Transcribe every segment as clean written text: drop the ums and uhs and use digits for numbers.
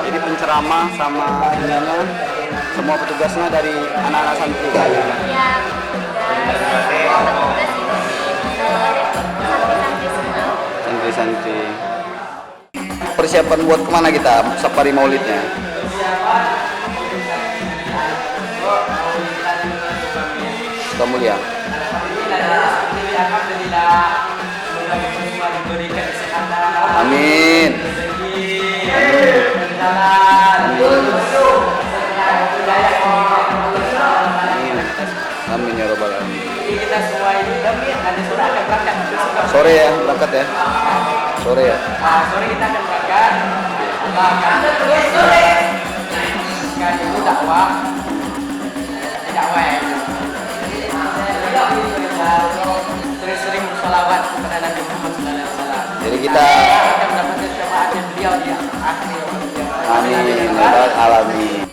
Jadi penceramah sama ininya semua petugasnya dari anak-anak santri. Ya, petugas ini santri-santri semua. Santri-santri. Persiapan buat kemana kita safari maulidnya? Kamu lihat. Amin. Amin ya robbal alamin. Kita semua ini ada surat akan berangkat. Sore ya, berangkat ya. Sore ya. Sore kita akan berangkat. Sore. Kan itu dakwah. Dakwah ya. Sering-sering bersalawat kepada Nabi Muhammad SAW. Jadi kita akan mendapatkan syafaatnya beliau di akhir. amin ya robbal alamin.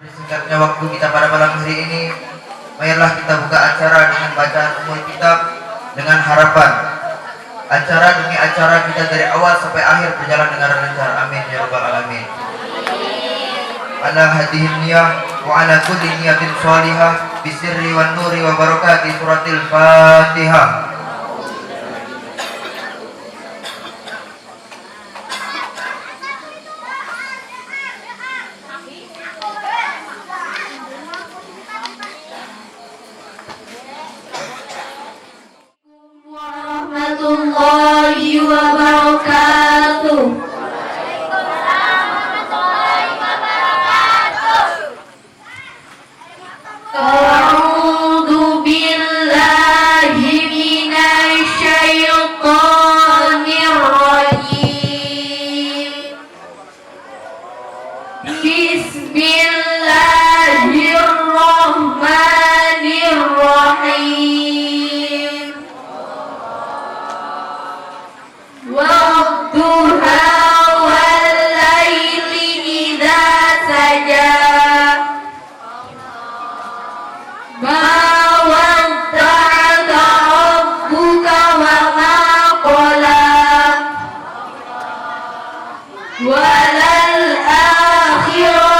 Singkatnya waktu kita pada malam hari ini, marilah kita buka acara dengan bacaan umul kitab dengan harapan acara demi acara kita dari awal sampai akhir berjalan dengan lancar. Amin ya rabbal alamin. Ala hadhihi niyah wa ala kulli niyatin shalihah bisirri wan nuri wa barakati suratil Fatihah. Warahmatullahi wabarakatuh. A'udzu billahi minasy syaithanir rajim. Bismillahirrahmanirrahim. Wadduha wal laili idza saja. Ma wadda'aka rabbuka wa ma qala. Walal akhiratu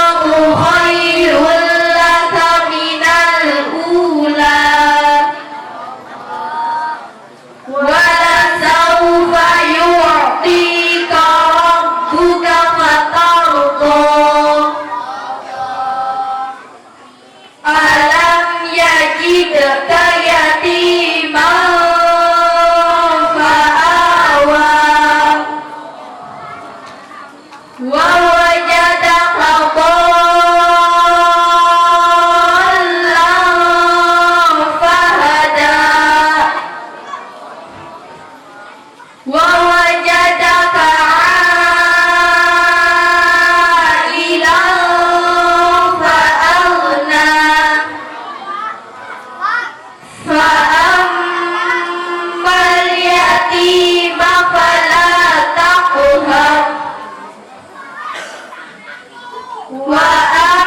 wa amma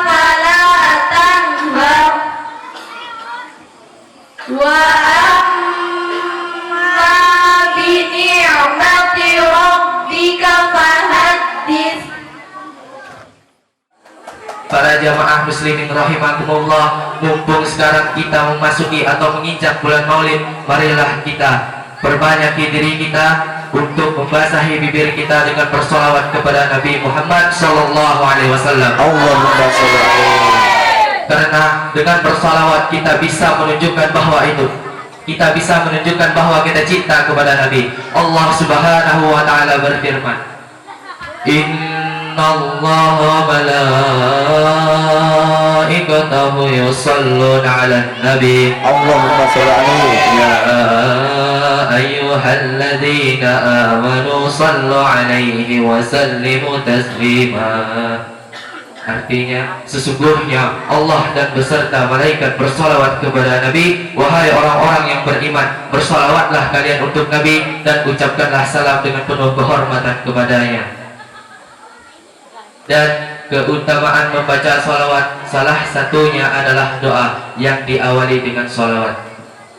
fala tanhar wa amma bi ni'mati rabbika fahaddits. Para jamaah muslimin rahimakumullah, mumpung sekarang kita memasuki atau menginjak bulan Maulid, marilah kita perbanyaki diri kita untuk membasahi bibir kita dengan bersolawat kepada Nabi Muhammad sallallahu alaihi wasallam. Allahumma sholli alaihi. Karena dengan bersolawat kita bisa menunjukkan bahwa kita bisa menunjukkan bahwa kita cinta kepada Nabi. Allah Subhanahu wa taala berfirman, Innallaha malaikatahu yusalluna 'alan nabi. Allahumma sholli alaihi. Ya ayyuhalladzina amanu sallu 'alaihi wa sallimu taslima. Artinya, sesungguhnya Allah dan beserta malaikat bersolawat kepada Nabi. Wahai orang-orang yang beriman, bersolawatlah kalian untuk Nabi dan ucapkanlah salam dengan penuh kehormatan kepadanya. Dan keutamaan membaca sholawat, salah satunya adalah doa yang diawali dengan sholawat.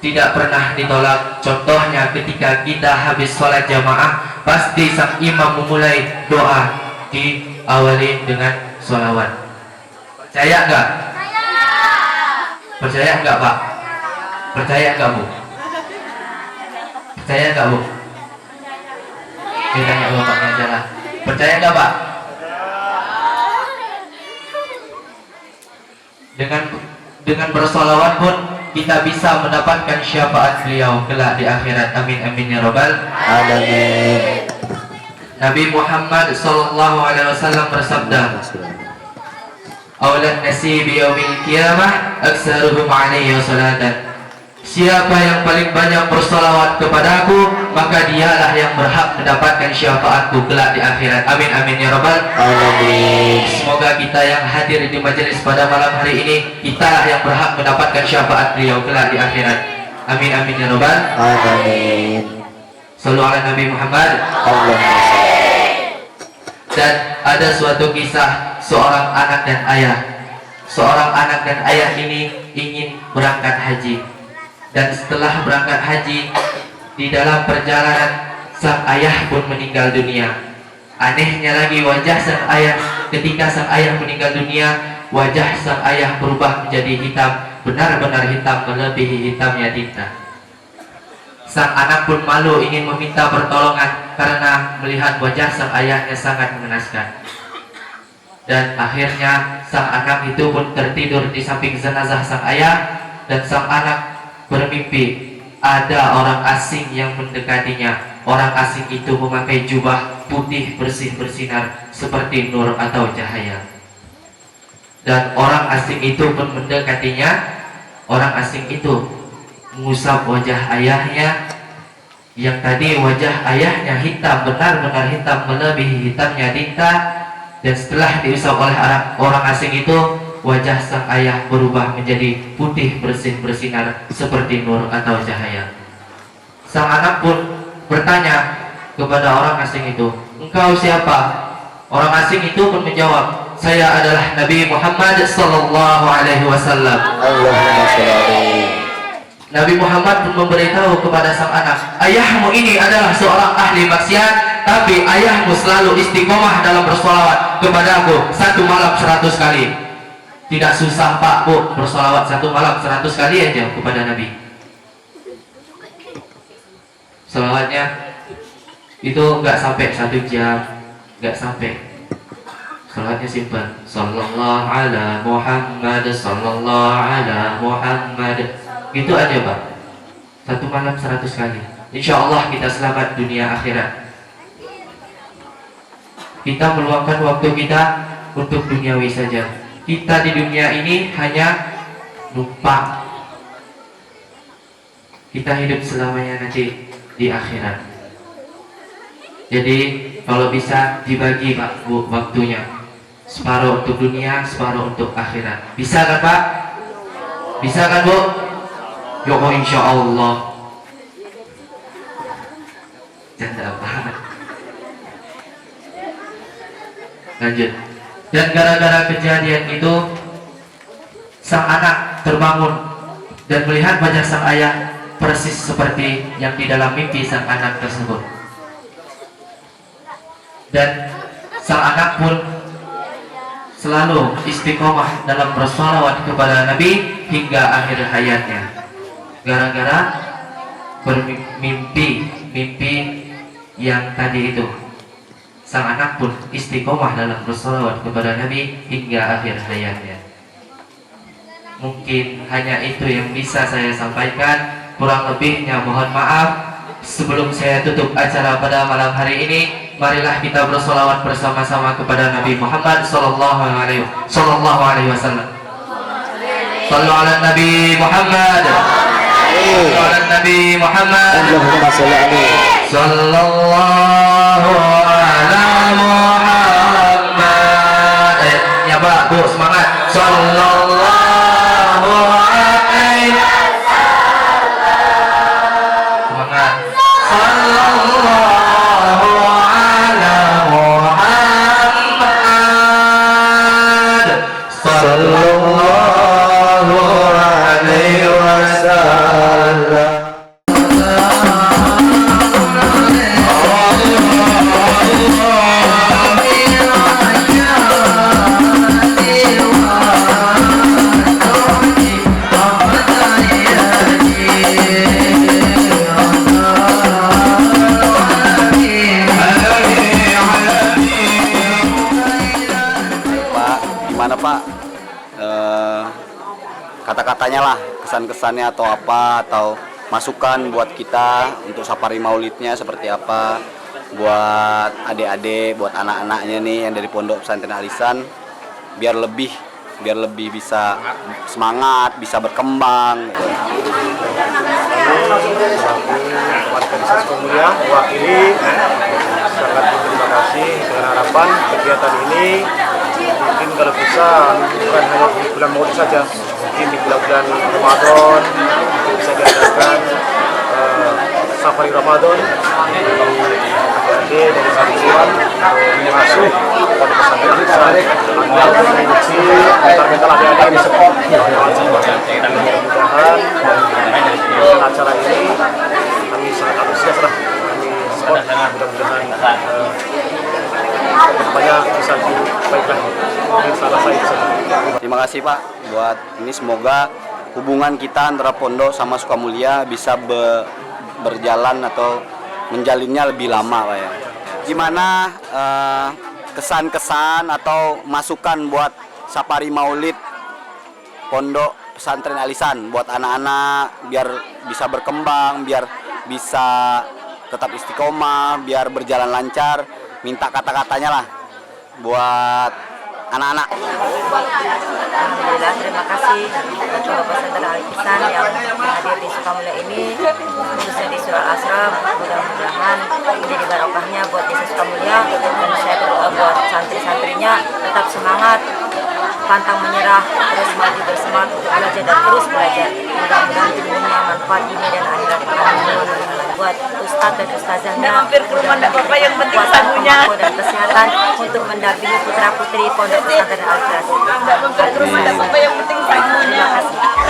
Tidak pernah ditolak. Contohnya ketika kita habis sholat jamaah, pasti sang imam memulai doa diawali dengan sholawat. Percaya enggak? Percaya enggak Pak? Percaya enggak Bu? Percaya enggak Bu? Kita tanya bapaknya aja lah. Percaya enggak Pak? Dengan bersolawat pun kita bisa mendapatkan syafaat beliau kelak di akhirat. Amin amin ya rabbal Alamin. Nabi Muhammad sallallahu alaihi wasallam bersabda, "Aulan nasi bi yaumil qiyamah aktsaruhum alayya salatan." Siapa yang paling banyak bersolawat kepadaku, maka dialah yang berhak mendapatkan syafaatku kelak di akhirat. Amin amin ya rabbal Alamin. Semoga kita yang hadir di majelis pada malam hari ini, kitalah yang berhak mendapatkan syafaat beliau kelak di akhirat. Amin amin ya rabbal Alamin. Sallu ala Nabi Muhammad. Allahumma sholli. Dan ada suatu kisah seorang anak dan ayah. Seorang anak dan ayah ini ingin berangkat haji. Dan setelah berangkat haji, di dalam perjalanan sang ayah pun meninggal dunia. Anehnya lagi, wajah sang ayah, ketika sang ayah meninggal dunia, wajah sang ayah berubah menjadi hitam, benar-benar hitam melebihi hitamnya tinta. Sang anak pun malu ingin meminta pertolongan karena melihat wajah sang ayahnya sangat mengenaskan. Dan akhirnya sang anak itu pun tertidur di samping jenazah sang ayah, dan sang anak bermimpi ada orang asing yang mendekatinya. Orang asing itu memakai jubah putih bersih bersinar seperti nur atau cahaya. Dan orang asing itu pun mendekatinya. Orang asing itu mengusap wajah ayahnya, yang tadi wajah ayahnya hitam, benar-benar hitam melebihi hitamnya tinta. Dan setelah diusap oleh orang asing itu, wajah sang ayah berubah menjadi putih bersih bersinar seperti nur atau cahaya. Sang anak pun bertanya kepada orang asing itu, "Engkau siapa?" Orang asing itu pun menjawab, "Saya adalah Nabi Muhammad sallallahu alaihi wasallam." Allahumma sholli alaihi. Nabi Muhammad pun memberitahu kepada sang anak, "Ayahmu ini adalah seorang ahli maksiat, tapi ayahmu selalu istiqomah dalam bersolawat kepadaku satu malam 100 kali." Tidak susah Pak Bu, bersolawat satu malam 100 kali aja kepada Nabi. Solawatnya itu nggak sampai 1 jam, nggak sampai. Solawatnya simpel. Sallallahu ala Muhammad, sallallahu ala Muhammad. Gitu aja Pak. Satu malam 100 kali. Insya Allah kita selamat dunia akhirat. Kita meluangkan waktu kita untuk duniawi saja. Kita di dunia ini hanya lupa. Kita hidup selamanya nanti di akhirat. Jadi kalau bisa dibagi Pak Bu waktunya, separuh untuk dunia, separuh untuk akhirat. Bisa kan Pak? Bisa kan Bu? Yo insya Allah. Canda apa? Lanjut. Dan gara-gara kejadian itu, sang anak terbangun dan melihat wajah sang ayah persis seperti yang di dalam mimpi sang anak tersebut. Dan sang anak pun selalu istiqomah dalam bersolawat kepada Nabi hingga akhir hayatnya. Gara-gara bermimpi yang tadi itu, sang anak pun istiqomah dalam bersolawat kepada Nabi hingga akhir hayatnya. Mungkin hanya itu yang bisa saya sampaikan. Kurang lebihnya mohon maaf. Sebelum saya tutup acara pada malam hari ini, marilah kita bersolawat bersama-sama kepada Nabi Muhammad sallallahu alaihi wasallam. Sallu ala Nabi Muhammad. Sallu ala Nabi Muhammad. Sallallahu ala Muhammad. Ya Pak, Bu, semangat. Sallallahu alaihi semangat. Sallallahu ala Muhammad. Sallallahu alaihi wasallam. Gimana Pak, kata-katanya lah, kesan-kesannya atau apa, atau masukan buat kita untuk safari maulidnya seperti apa, buat adik-adik, buat anak-anaknya nih yang dari Pondok Pesantren Al-Ihsan, biar lebih bisa semangat, bisa berkembang. Warga Desa Sukamulia mewakili sangat berterima kasih dengan harapan kegiatan ini mungkin kalau bisa bukan hanya di bulan Maulid saja, mungkin di bulan-bulan Ramadan bisa diadakan safari Ramadan dari satuan mengasuh pada pesantren Al-Ihsan agar menguji mental adik-adik di sekolah. Mudah-mudahan dengan acara ini kami sangat antusias lah, kami support, mudah-mudahan kedepannya bisa lebih baik lagi. Salah saya bisa. Terima kasih Pak buat ini, semoga hubungan kita antara Pondok sama Sukamulia bisa berjalan atau menjalinnya lebih lama Pak ya. Gimana kesan-kesan atau masukan buat safari maulid Pondok Pesantren Al-Ihsan buat anak-anak biar bisa berkembang, biar bisa tetap istiqomah, biar berjalan lancar, minta kata-katanya lah buat anak-anak. Alhamdulillah, terima kasih Pondok Pesantren Al-Ihsan yang hadir di Sukamulia ini, khususnya di Surah Al-Asraf. Mudah-mudahan menjadi barokahnya buat desa Sukamulia, dan saya berdoa buat santri-santrinya tetap semangat, pantang menyerah, terus maju bersemangat untuk belajar dan terus belajar. Mudah-mudahan ilmunya manfaat dunia dan akhirat. Buat ustadz dan ustazahnya, mudah-mudahan yang penting sabunya dan kesehatan untuk mendampingi putra-putri Pondok Pesantren Al-Ihsan. Terus ada yang penting sabunya. Terima kasih.